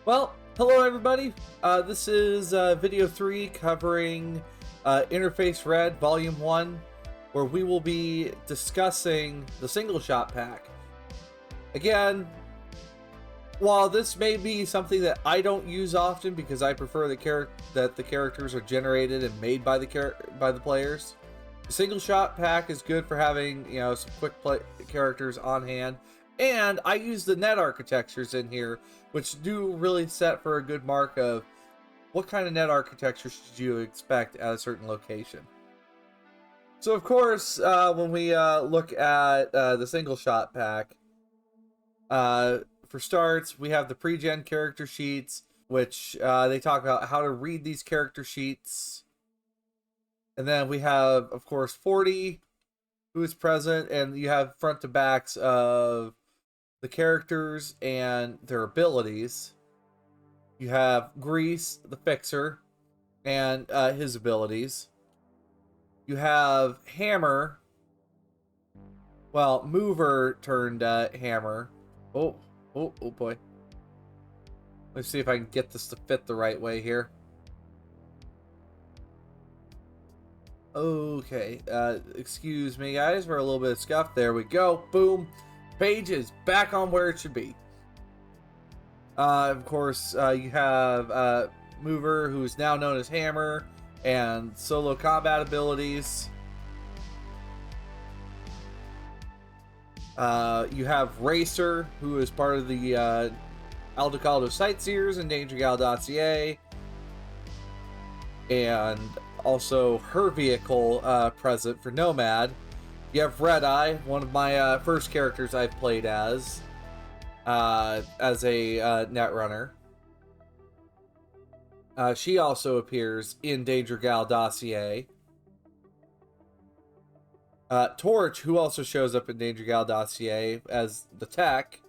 Well, hello everybody. This is video 3 covering Interface Red Volume 1, where we will be discussing the single shot pack. Again, while this may be something that I don't use often because I prefer that the characters are generated and made by the players, the single shot pack is good for having some quick play characters on hand. And I use the net architectures in here, which do really set for a good mark of what kind of net architecture should you expect at a certain location. So, of course, when we look at the single shot pack, for starts, we have the pre-gen character sheets, which they talk about how to read these character sheets. And then we have, of course, 40, who is present, and you have front to backs of the characters and their abilities. You have Grease, the Fixer, and his abilities. You have Hammer, Mover turned Hammer. Oh boy. Let's see if I can get this to fit the right way here. Okay, excuse me guys, we're a little bit scuffed. There we go, boom. Page is back on where it should be. Of course, you have Mover, who's now known as Hammer, and solo combat abilities. You have Racer, who is part of the Aldecaldo Sightseers and DangerGal.ca, and also her vehicle present for Nomad. You have Red Eye, one of my first characters I've played as a netrunner. She also appears in Danger Gal Dossier. Torch, who also shows up in Danger Gal Dossier as the tech,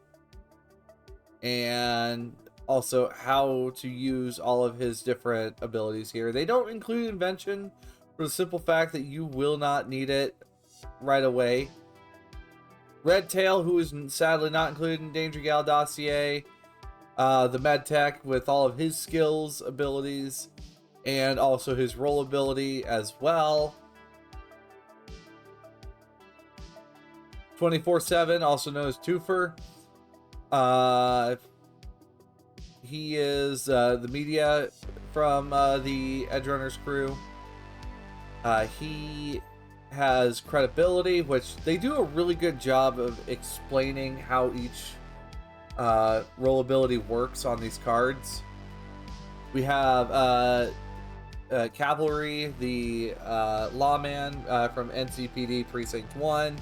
and also how to use all of his different abilities here. They don't include Invention for the simple fact that you will not need it right away. Red Tail, who is sadly not included in Danger Gal Dossier. The Medtech with all of his skills, abilities, and also his roll ability as well. 24/7, also known as Twofer. He is the media from the Edge Runners crew. He has credibility, which they do a really good job of explaining how each roll ability works on these cards. We have Cavalry, the lawman from NCPD Precinct 1.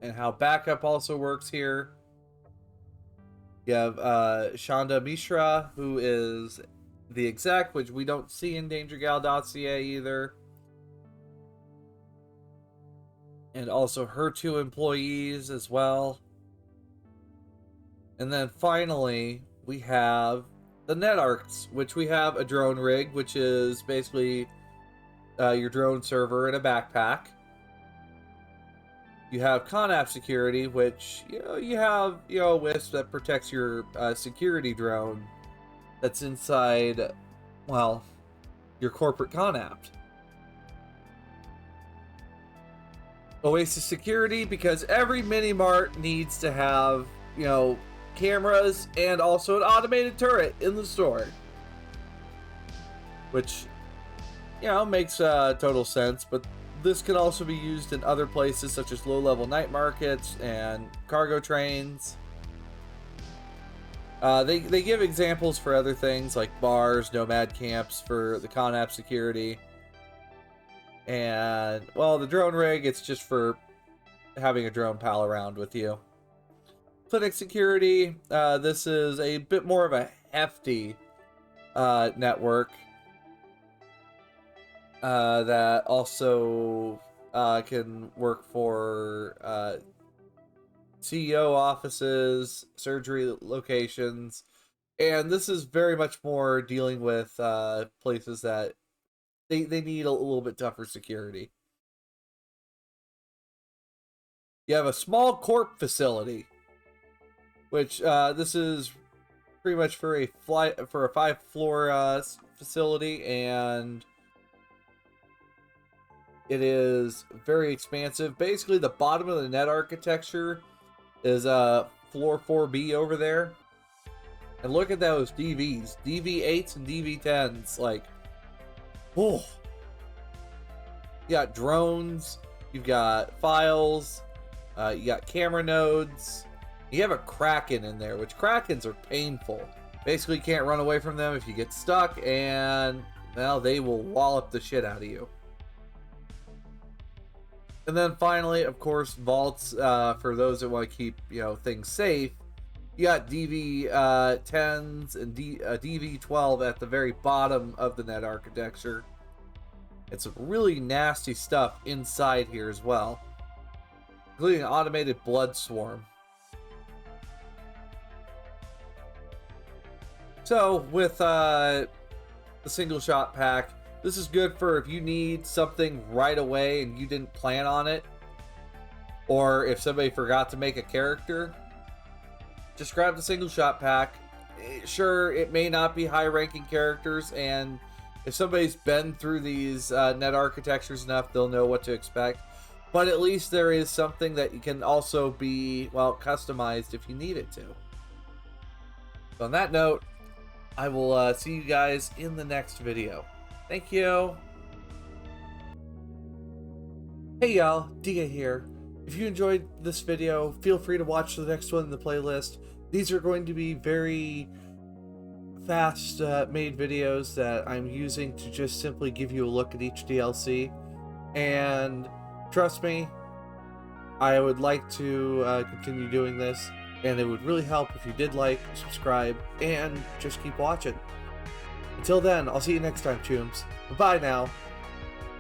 And how backup also works here. You have Shanda Mishra, who is the exec, which we don't see in DangerGal.ca either. And also her two employees as well. And then finally, we have the net arcs, which we have a drone rig, which is basically your drone server in a backpack. You have Conap security, which you have a wisp that protects your security drone that's inside, your corporate Conapt. Oasis security, because every mini mart needs to have cameras and also an automated turret in the store, which makes total sense. But this can also be used in other places such as low-level night markets and cargo trains. They give examples for other things like bars, nomad camps for the Conap security. And, the drone rig, it's just for having a drone pal around with you. Clinic security, this is a bit more of a hefty network. That also can work for CEO offices, surgery locations, and this is very much more dealing with places that they need a little bit tougher security. You have a small corp facility, which this is pretty much for a 5-floor facility, and it is very expansive. Basically, the bottom of the net architecture is floor 4B over there. And look at those DVs, DV8s and DV10s. Like, oh, you got drones, you've got files, you got camera nodes. You have a Kraken in there, which Krakens are painful. Basically, you can't run away from them if you get stuck, and well, they will wallop the shit out of you. And then finally, of course, vaults for those that want to keep, you know, things safe. You got DV10s and DV12 at the very bottom of the net architecture. It's some really nasty stuff inside here as well, including an automated blood swarm. So with the single shot pack, this is good for if you need something right away and you didn't plan on it, or if somebody forgot to make a character. Just grab the single shot pack. Sure, it may not be high ranking characters, and if somebody's been through these net architectures enough, they'll know what to expect. But at least there is something that can also be, well, customized if you need it to. So on that note, I will see you guys in the next video. Thank you. Hey y'all, Dia here. If you enjoyed this video, feel free to watch the next one in the playlist. These are going to be very fast made videos that I'm using to just simply give you a look at each DLC. And trust me, I would like to continue doing this, and it would really help if you did like, subscribe, and just keep watching. Until then, I'll see you next time, Chooms. Bye now.